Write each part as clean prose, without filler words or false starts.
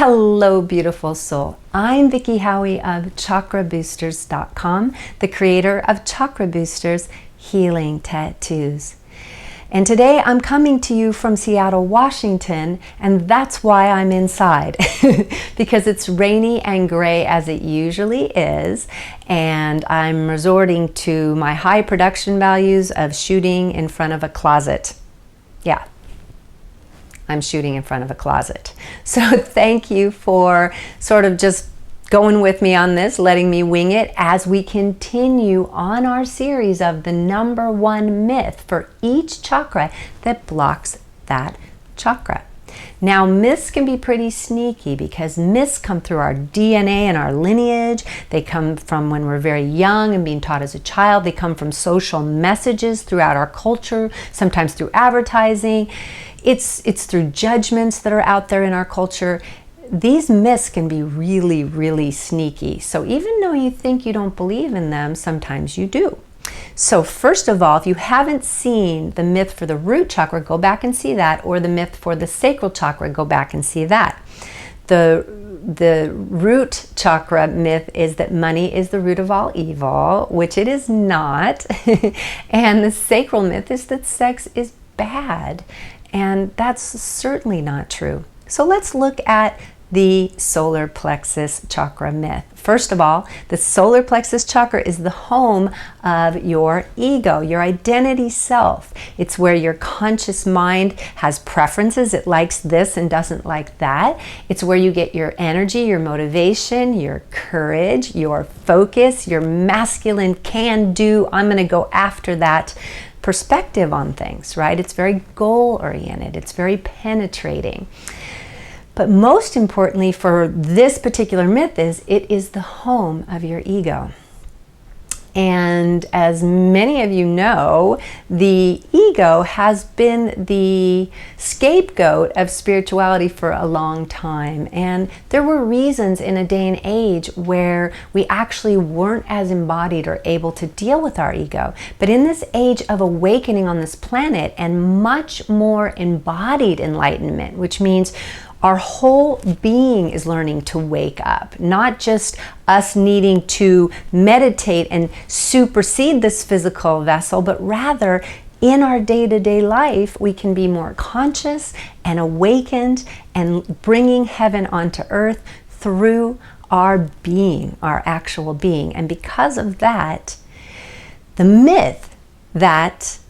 Hello, beautiful soul. I'm Vicki Howie of chakraboosters.com, the creator of Chakra Boosters Healing Tattoos. And today I'm coming to you from Seattle, Washington, and that's why I'm inside, because it's rainy and gray as it usually is, and I'm resorting to my high production values of shooting in front of a closet. Yeah. I'm shooting in front of a closet. So thank you for sort of just going with me on this, letting me wing it as we continue on our series of the #1 myth for each chakra that blocks that chakra. Now, myths can be pretty sneaky because myths come through our DNA and our lineage. They come from when we're very young and being taught as a child. They come from social messages throughout our culture, sometimes through advertising. It's through judgments that are out there in our culture. These myths can be really, really sneaky. So even though you think you don't believe in them, sometimes you do. So first of all, if you haven't seen the myth for the root chakra, go back and see that, or the myth for the sacral chakra, go back and see that. The root chakra myth is that money is the root of all evil, which it is not. And the sacral myth is that sex is bad. And that's certainly not true. So let's look at the solar plexus chakra myth. First of all, the solar plexus chakra is the home of your ego, your identity self. It's where your conscious mind has preferences. It likes this and doesn't like that. It's where you get your energy, your motivation, your courage, your focus, your masculine can-do, I'm going to go after that perspective on things, right? It's very goal-oriented. It's very penetrating. But most importantly for this particular myth is it is the home of your ego. And as many of you know, the ego has been the scapegoat of spirituality for a long time. And there were reasons in a day and age where we actually weren't as embodied or able to deal with our ego. But in this age of awakening on this planet and much more embodied enlightenment, which means our whole being is learning to wake up, not just us needing to meditate and supersede this physical vessel, but rather in our day-to-day life, we can be more conscious and awakened and bringing heaven onto earth through our being, our actual being. And because of that, the myth that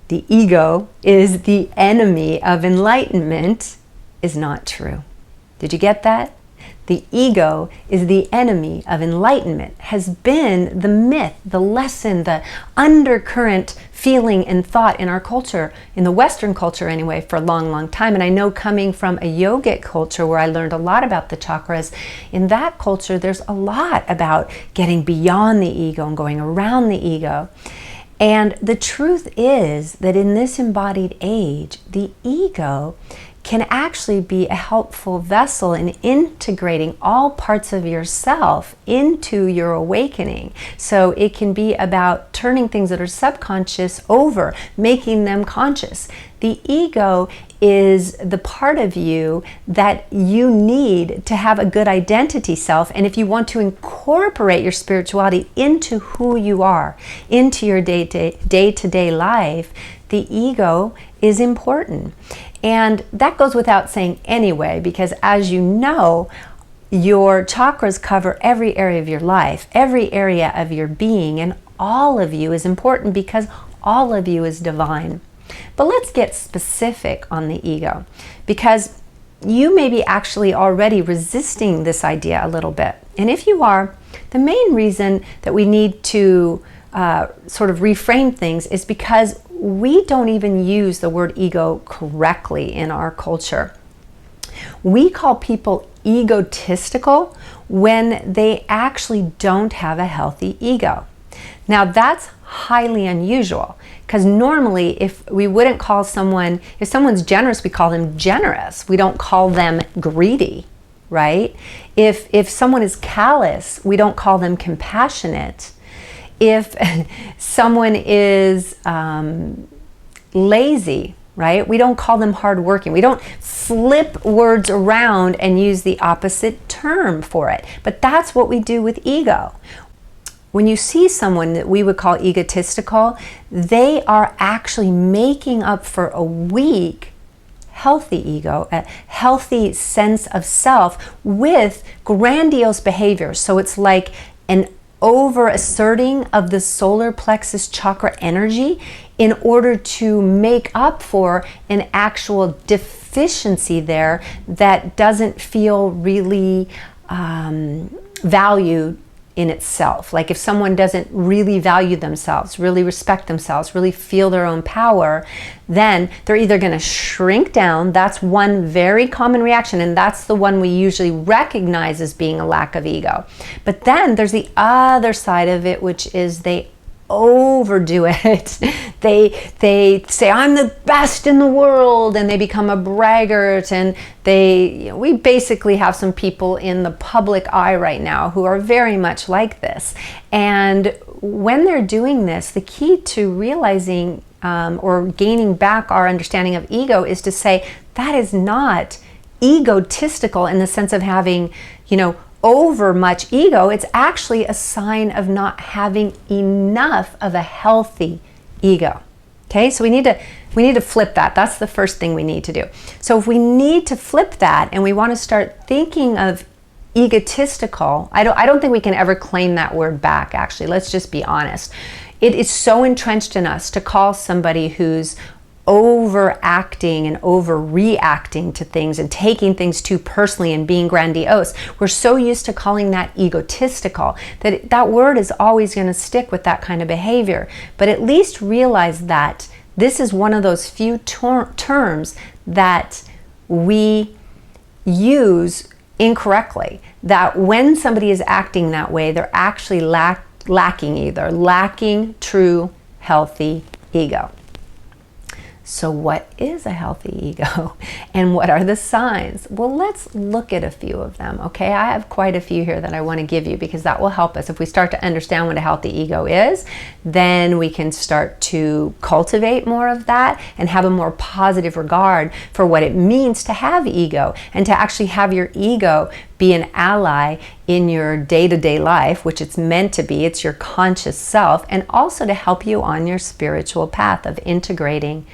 the ego is the enemy of enlightenment is not true. Did you get that? The ego is the enemy of enlightenment, has been the myth, the lesson, the undercurrent feeling and thought in our culture, in the Western culture anyway, for a long, long time. And I know coming from a yogic culture where I learned a lot about the chakras, in that culture there's a lot about getting beyond the ego and going around the ego. And the truth is that in this embodied age, the ego can actually be a helpful vessel in integrating all parts of yourself into your awakening. So it can be about turning things that are subconscious over, making them conscious. The ego is the part of you that you need to have a good identity self. And if you want to incorporate your spirituality into who you are, into your day-to-day life, the ego is important. And that goes without saying anyway, because as you know, your chakras cover every area of your life, every area of your being, and all of you is important because all of you is divine. But let's get specific on the ego, because you may be actually already resisting this idea a little bit. And if you are, the main reason that we need to sort of reframe things is because we don't even use the word ego correctly in our culture. We call people egotistical when they actually don't have a healthy ego. Now that's highly unusual, because normally if we wouldn't call someone, if someone's generous, we call them generous. We don't call them greedy, right? If someone is callous, we don't call them compassionate. If someone is lazy, right? We don't call them hardworking. We don't flip words around and use the opposite term for it. But that's what we do with ego. When you see someone that we would call egotistical, they are actually making up for a weak, healthy ego, a healthy sense of self with grandiose behavior. So it's like an over asserting of the solar plexus chakra energy in order to make up for an actual deficiency there that doesn't feel really valued in itself. Like if someone doesn't really value themselves, really respect themselves, really feel their own power, then they're either going to shrink down. That's one very common reaction, and that's the one we usually recognize as being a lack of ego. But then there's the other side of it, which is they overdo it. They say, I'm the best in the world, and they become a braggart, and we basically have some people in the public eye right now who are very much like this. And when they're doing this, the key to realizing or gaining back our understanding of ego is to say that is not egotistical in the sense of having, over much ego. It's actually a sign of not having enough of a healthy ego. Okay, so we need to flip that. That's the first thing we need to do. So if we need to flip that and we want to start thinking of egotistical, I don't think we can ever claim that word back, actually. Let's just be honest. It is so entrenched in us to call somebody who's overacting and overreacting to things and taking things too personally and being grandiose. We're so used to calling that egotistical that that word is always going to stick with that kind of behavior. But at least realize that this is one of those few terms that we use incorrectly. That when somebody is acting that way, they're actually lacking true healthy ego. So what is a healthy ego and what are the signs? Well, let's look at a few of them, okay? I have quite a few here that I want to give you because that will help us. If we start to understand what a healthy ego is, then we can start to cultivate more of that and have a more positive regard for what it means to have ego and to actually have your ego be an ally in your day-to-day life, which it's meant to be. It's your conscious self, and also to help you on your spiritual path of integrating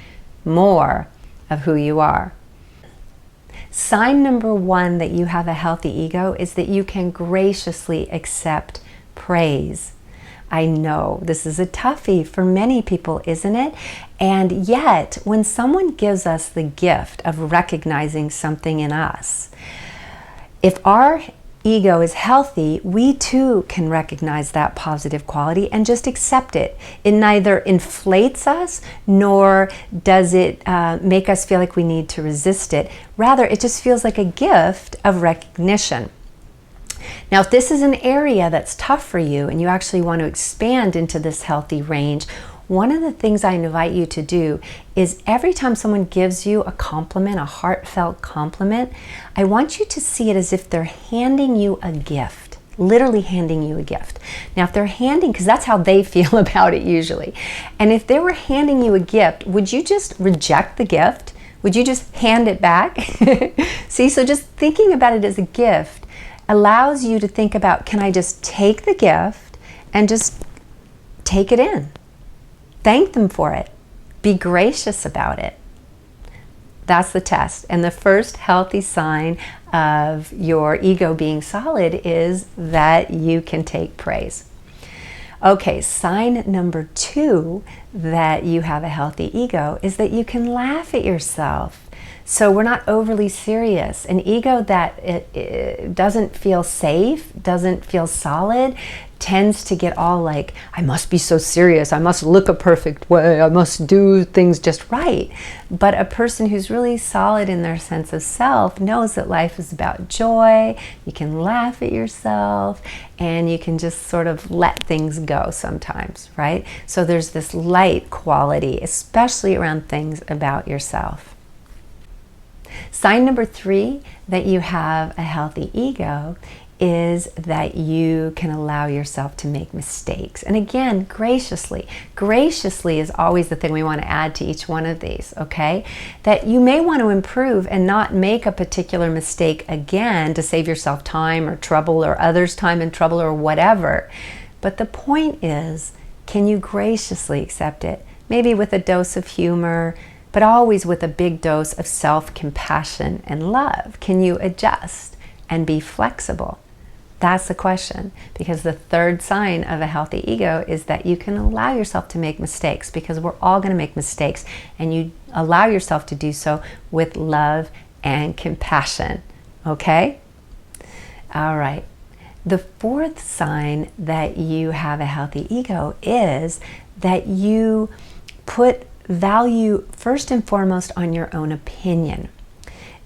more of who you are. Sign number one that you have a healthy ego is that you can graciously accept praise. I know this is a toughie for many people, isn't it? And yet, when someone gives us the gift of recognizing something in us, if our ego is healthy, we too can recognize that positive quality and just accept it. It neither inflates us nor does it make us feel like we need to resist it. Rather, it just feels like a gift of recognition. Now, if this is an area that's tough for you and you actually want to expand into this healthy range, one of the things I invite you to do is every time someone gives you a compliment, a heartfelt compliment, I want you to see it as if they're handing you a gift, literally handing you a gift. Now, if they're handing, because that's how they feel about it usually, and if they were handing you a gift, would you just reject the gift? Would you just hand it back? See, so just thinking about it as a gift allows you to think about, can I just take the gift and just take it in? Thank them for it. Be gracious about it. That's the test. And the first healthy sign of your ego being solid is that you can take praise. Okay, sign number two that you have a healthy ego is that you can laugh at yourself. So we're not overly serious. An ego that it doesn't feel safe, doesn't feel solid, tends to get all like, I must be so serious, I must look a perfect way, I must do things just right. But a person who's really solid in their sense of self knows that life is about joy. You can laugh at yourself and you can just sort of let things go sometimes, right? So there's this light quality, especially around things about yourself. Sign number three that you have a healthy ego is that you can allow yourself to make mistakes. And again, graciously. Graciously is always the thing we want to add to each one of these, okay? That you may want to improve and not make a particular mistake again to save yourself time or trouble or others' time and trouble or whatever. But the point is, can you graciously accept it? Maybe with a dose of humor, but always with a big dose of self-compassion and love. Can you adjust and be flexible? That's the question, because the third sign of a healthy ego is that you can allow yourself to make mistakes, because we're all going to make mistakes, and you allow yourself to do so with love and compassion. Okay? All right. The fourth sign that you have a healthy ego is that you put value first and foremost on your own opinion.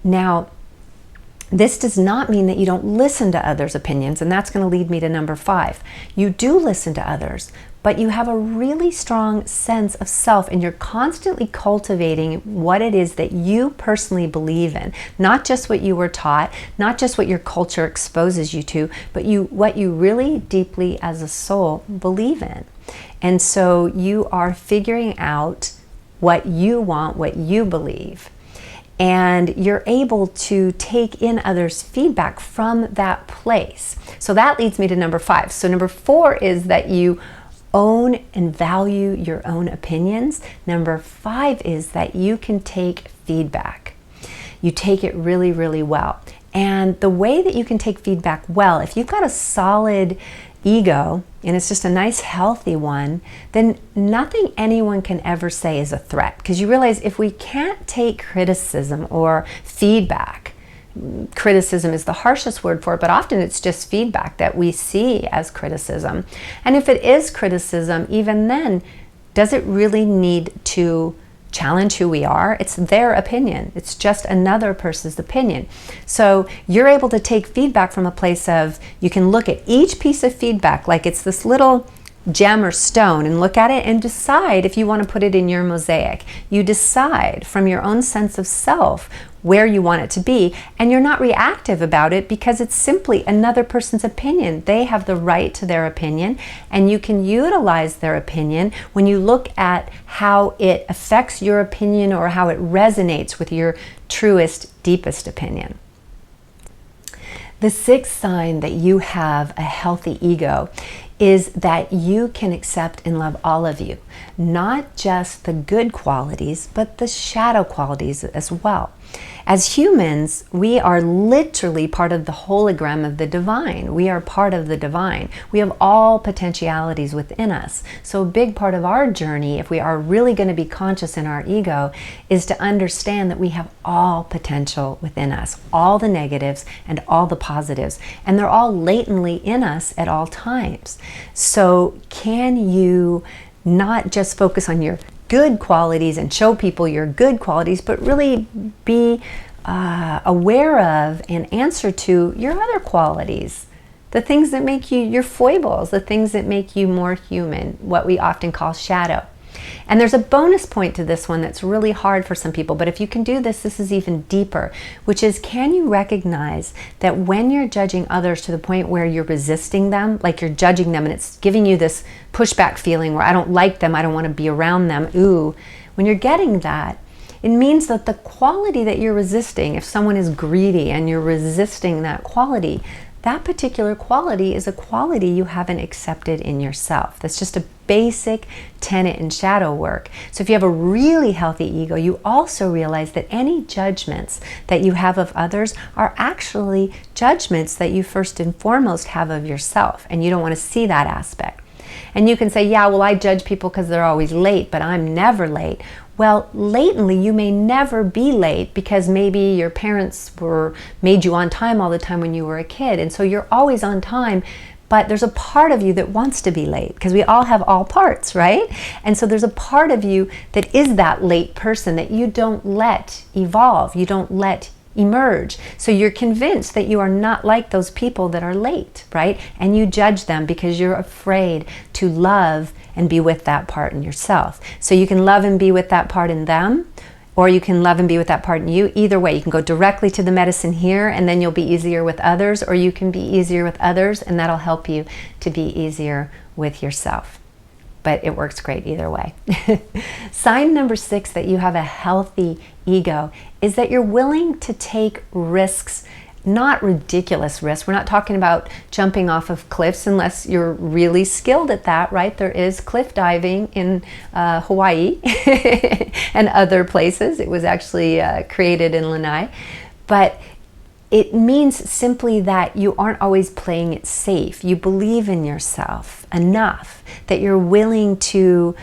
Now, this does not mean that you don't listen to others' opinions, and that's going to lead me to number 5. You do listen to others, but you have a really strong sense of self, and you're constantly cultivating what it is that you personally believe in. Not just what you were taught, not just what your culture exposes you to, but what you really deeply as a soul believe in. And so you are figuring out what you want, what you believe. And you're able to take in others' feedback from that place. So that leads me to number 5. So number 4 is that you own and value your own opinions. Number 5 is that you can take feedback. You take it really, really well. And the way that you can take feedback well, if you've got a solid ego, and it's just a nice healthy one, then nothing anyone can ever say is a threat. Because you realize if we can't take criticism or feedback, criticism is the harshest word for it, but often it's just feedback that we see as criticism. And if it is criticism, even then, does it really need to challenge who we are? It's their opinion. It's just another person's opinion. So you're able to take feedback from a place of, you can look at each piece of feedback like it's this little gem or stone and look at it and decide if you want to put it in your mosaic. You decide from your own sense of self where you want it to be, and you're not reactive about it because it's simply another person's opinion. They have the right to their opinion, and you can utilize their opinion when you look at how it affects your opinion or how it resonates with your truest, deepest opinion. The 6th sign that you have a healthy ego is that you can accept and love all of you. Not just the good qualities, but the shadow qualities as well. As humans, we are literally part of the hologram of the divine. We are part of the divine. We have all potentialities within us. So a big part of our journey, if we are really going to be conscious in our ego, is to understand that we have all potential within us, all the negatives and all the positives, and they're all latently in us at all times. So can you not just focus on your good qualities and show people your good qualities, but really be aware of and answer to your other qualities, the things that make you, your foibles, the things that make you more human, what we often call shadow. And there's a bonus point to this one that's really hard for some people, but if you can do this, this is even deeper, which is, can you recognize that when you're judging others to the point where you're resisting them, like you're judging them and it's giving you this pushback feeling where I don't like them, I don't want to be around them, ooh, when you're getting that, it means that the quality that you're resisting, if someone is greedy and you're resisting that quality, that particular quality is a quality you haven't accepted in yourself. That's just a basic tenet in shadow work. So if you have a really healthy ego, you also realize that any judgments that you have of others are actually judgments that you first and foremost have of yourself, and you don't want to see that aspect. And you can say, yeah, well, I judge people because they're always late, but I'm never late. Well, latently, you may never be late because maybe your parents made you on time all the time when you were a kid. And so you're always on time, but there's a part of you that wants to be late because we all have all parts, right? And so there's a part of you that is that late person that you don't let evolve, you don't let emerge. So you're convinced that you are not like those people that are late, right? And you judge them because you're afraid to love and be with that part in yourself. So you can love and be with that part in them, or you can love and be with that part in you. Either way, you can go directly to the medicine here and then you'll be easier with others, or you can be easier with others and that'll help you to be easier with yourself. But it works great either way. Sign number 6 that you have a healthy ego is that you're willing to take risks, not ridiculous risks. We're not talking about jumping off of cliffs unless you're really skilled at that, right? There is cliff diving in Hawaii and other places. It was actually created in Lanai. But it means simply that you aren't always playing it safe. You believe in yourself enough that you're willing to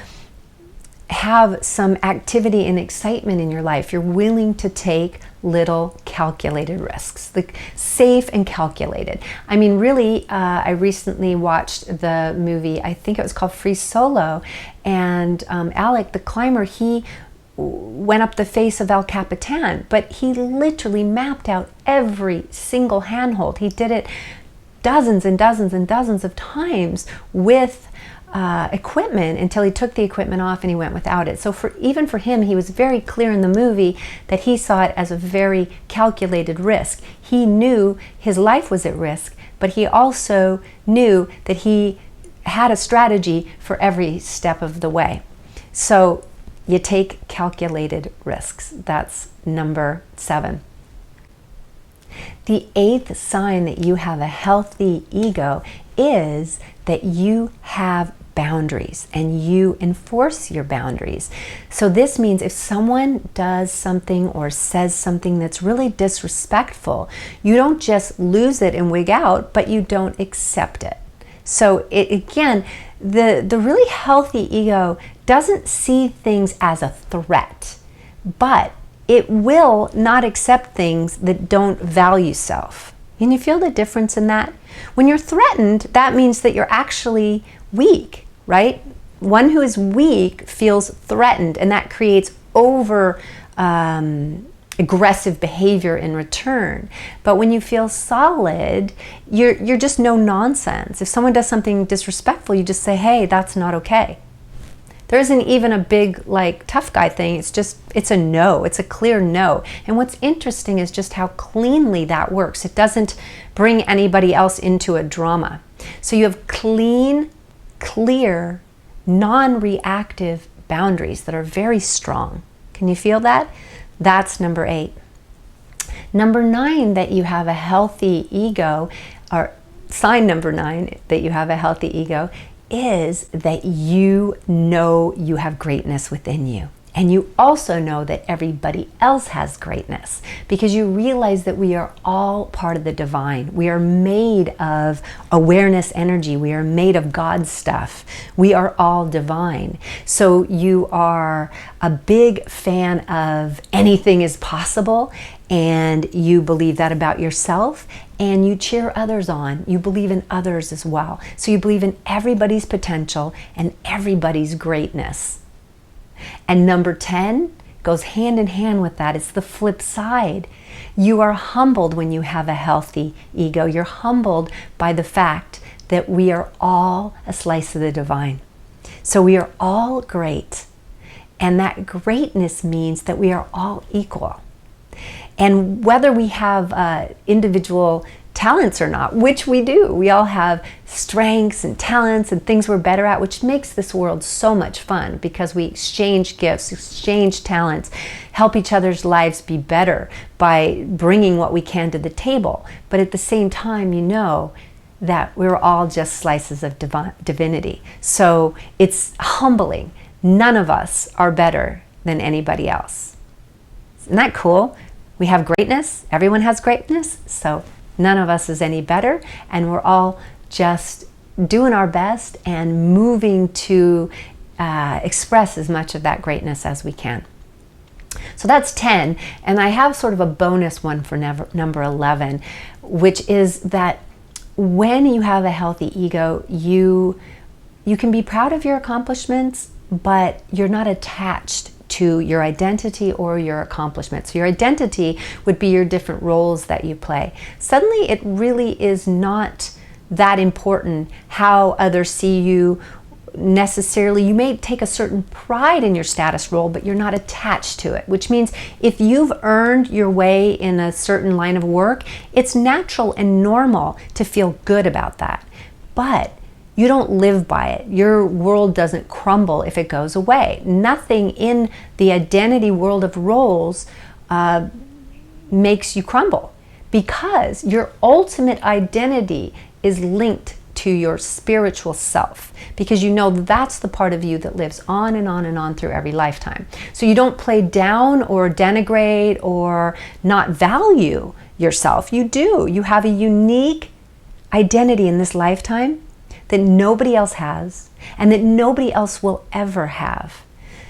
have some activity and excitement in your life. You're willing to take little calculated risks, like safe and calculated. I mean, really, I recently watched the movie, I think it was called Free Solo, and Alec, the climber, he went up the face of El Capitan, but he literally mapped out every single handhold. He did it dozens and dozens and dozens of times with equipment until he took the equipment off and he went without it. So even for him, he was very clear in the movie that he saw it as a very calculated risk. He knew his life was at risk, but he also knew that he had a strategy for every step of the way. So you take calculated risks. That's number 7. The 8th sign that you have a healthy ego is that you have boundaries and you enforce your boundaries. So this means if someone does something or says something that's really disrespectful, you don't just lose it and wig out, but you don't accept it. So again, the really healthy ego doesn't see things as a threat, but it will not accept things that don't value self. Can you feel the difference in that? When you're threatened, that means that you're actually weak, right? One who is weak feels threatened, and that creates aggressive behavior in return. But when you feel solid, you're just no nonsense. If someone does something disrespectful, you just say, hey, that's not okay. There isn't even a big tough guy thing. It's a no. It's a clear no. And what's interesting is just how cleanly that works. It doesn't bring anybody else into a drama. So you have clean, clear, non-reactive boundaries that are very strong. Can you feel that? That's number 8. Number 9, that you have a healthy ego, or sign number 9 that you have a healthy ego, is that you know you have greatness within you. And you also know that everybody else has greatness, because you realize that we are all part of the divine. We are made of awareness energy. We are made of God stuff. We are all divine. So you are a big fan of anything is possible, and you believe that about yourself, and you cheer others on. You believe in others as well. So you believe in everybody's potential and everybody's greatness. And number 10 goes hand in hand with that. It's the flip side. You are humbled when you have a healthy ego. You're humbled by the fact that we are all a slice of the divine. So we are all great. And that greatness means that we are all equal. And whether we have individual talents or not, which we do. We all have strengths and talents and things we're better at, which makes this world so much fun, because we exchange gifts, exchange talents, help each other's lives be better by bringing what we can to the table. But at the same time, you know that we're all just slices of divinity. So it's humbling. None of us are better than anybody else. Isn't that cool? We have greatness. Everyone has greatness. So none of us is any better, and we're all just doing our best and moving to express as much of that greatness as we can. So that's 10, and I have sort of a bonus one for number 11, which is that when you have a healthy ego, you can be proud of your accomplishments, but you're not attached to your identity or your accomplishments. So your identity would be your different roles that you play. Suddenly it really is not that important how others see you, necessarily, you may take a certain pride in your status role, but you're not attached to it, which means if you've earned your way in a certain line of work, it's natural and normal to feel good about that. But you don't live by it. Your world doesn't crumble if it goes away. Nothing in the identity world of roles makes you crumble, because your ultimate identity is linked to your spiritual self, because you know that's the part of you that lives on and on and on through every lifetime. So you don't play down or denigrate or not value yourself. You do. You have a unique identity in this lifetime that nobody else has and that nobody else will ever have.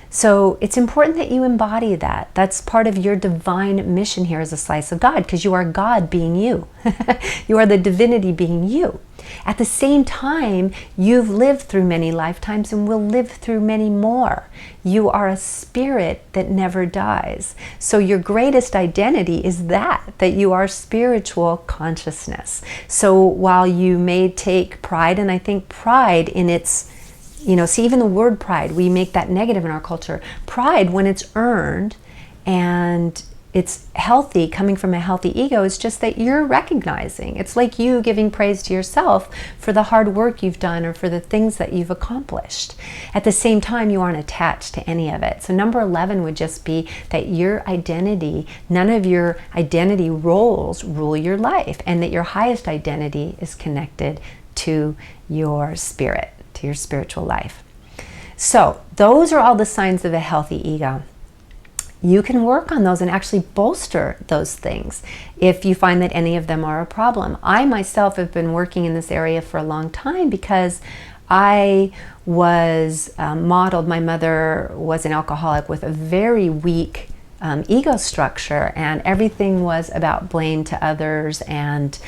So it's important that you embody that. That's part of your divine mission here as a slice of God, because you are God being you. You are the divinity being you. At the same time, you've lived through many lifetimes and will live through many more. You are a spirit that never dies. So your greatest identity is that you are spiritual consciousness. So while you may take pride, and I think pride in its, see, even the word pride, we make that negative in our culture. Pride, when it's earned and it's healthy, coming from a healthy ego, is just that you're recognizing. It's like you giving praise to yourself for the hard work you've done or for the things that you've accomplished. At the same time, you aren't attached to any of it. So number 11 would just be that your identity, none of your identity roles rule your life, and that your highest identity is connected to your spirit, to your spiritual life. So those are all the signs of a healthy ego. You can work on those and actually bolster those things if you find that any of them are a problem. I myself have been working in this area for a long time because I was modeled. My mother was an alcoholic with a very weak ego structure, and everything was about blame to others, and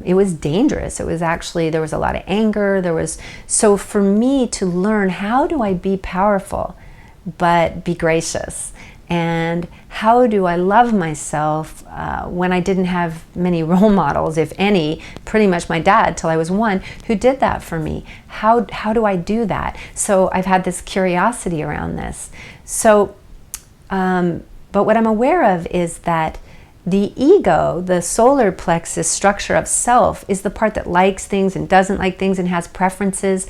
it was dangerous. It was actually, there was a lot of anger. So for me to learn, how do I be powerful but be gracious? And how do I love myself when I didn't have many role models, if any? Pretty much my dad, till I was 1, who did that for me. How do I do that? So I've had this curiosity around this. So, but what I'm aware of is that the ego, the solar plexus structure of self, is the part that likes things and doesn't like things and has preferences.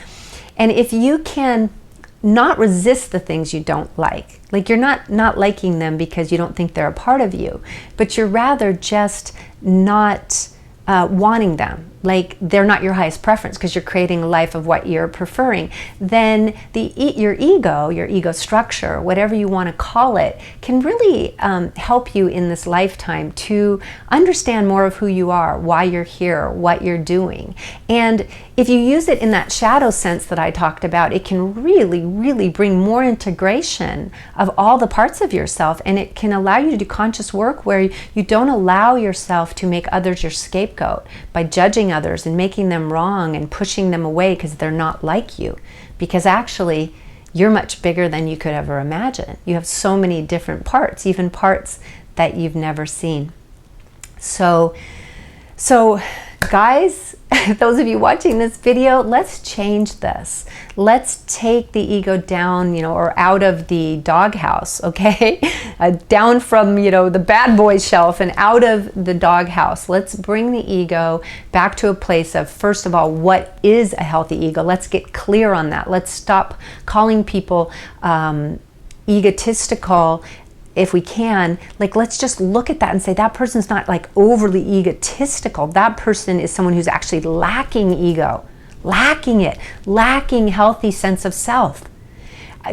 And if you can not resist the things you don't like you're not liking them because you don't think they're a part of you, but you're rather just not wanting them, like they're not your highest preference because you're creating a life of what you're preferring, then your ego structure, whatever you want to call it, can really help you in this lifetime to understand more of who you are, why you're here, what you're doing. And if you use it in that shadow sense that I talked about, it can really, really bring more integration of all the parts of yourself, and it can allow you to do conscious work where you don't allow yourself to make others your scapegoat by judging others and making them wrong and pushing them away because they're not like you. Because actually, you're much bigger than you could ever imagine. You have so many different parts, even parts that you've never seen. So guys, those of you watching this video, let's change this. Let's take the ego down, or out of the doghouse, okay? Down from, the bad boy shelf and out of the doghouse. Let's bring the ego back to a place of, first of all, what is a healthy ego? Let's get clear on that. Let's stop calling people egotistical. If we can, let's just look at that and say that person's not overly egotistical. That person is someone who's actually lacking ego, lacking healthy sense of self.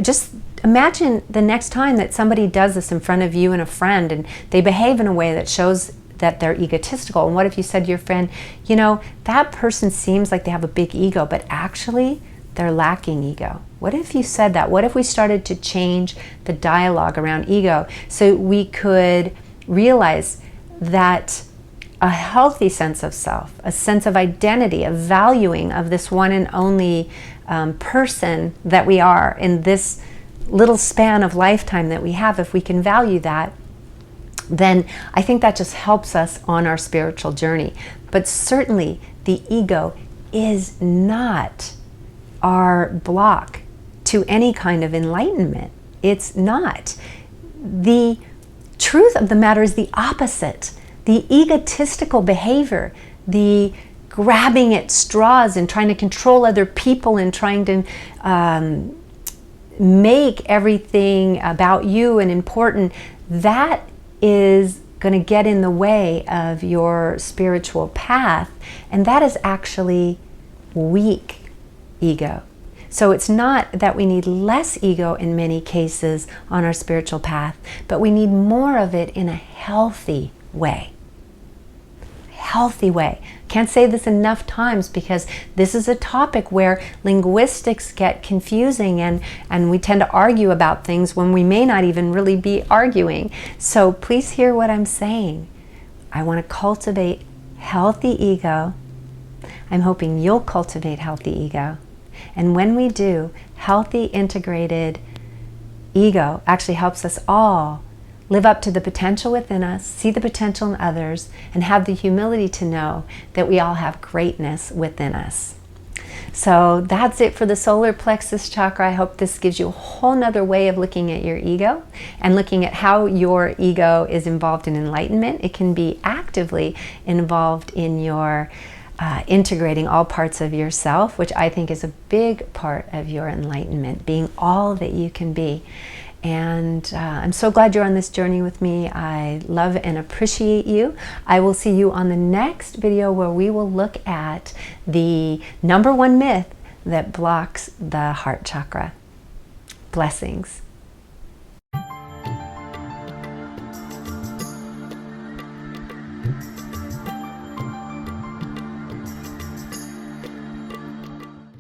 Just imagine the next time that somebody does this in front of you and a friend, and they behave in a way that shows that they're egotistical. And what if you said to your friend, that person seems like they have a big ego, but actually they're lacking ego? What if you said that? What if we started to change the dialogue around ego so we could realize that a healthy sense of self, a sense of identity, a valuing of this one and only person that we are in this little span of lifetime that we have, if we can value that, then I think that just helps us on our spiritual journey. But certainly the ego is not our block to any kind of enlightenment. It's not. The truth of the matter is the opposite. The egotistical behavior, the grabbing at straws and trying to control other people and trying to make everything about you and important, that is going to get in the way of your spiritual path, and that is actually weak ego. So it's not that we need less ego in many cases on our spiritual path, but we need more of it in a healthy way. Healthy way. Can't say this enough times because this is a topic where linguistics get confusing and we tend to argue about things when we may not even really be arguing. So please hear what I'm saying. I want to cultivate healthy ego. I'm hoping you'll cultivate healthy ego. And when we do, healthy integrated ego actually helps us all live up to the potential within us, see the potential in others, and have the humility to know that we all have greatness within us. So that's it for the solar plexus chakra. I hope this gives you a whole nother way of looking at your ego and looking at how your ego is involved in enlightenment. It can be actively involved in your integrating all parts of yourself, which I think is a big part of your enlightenment, being all that you can be. And I'm so glad you're on this journey with me. I love and appreciate you. I will see you on the next video where we will look at the #1 myth that blocks the heart chakra. Blessings.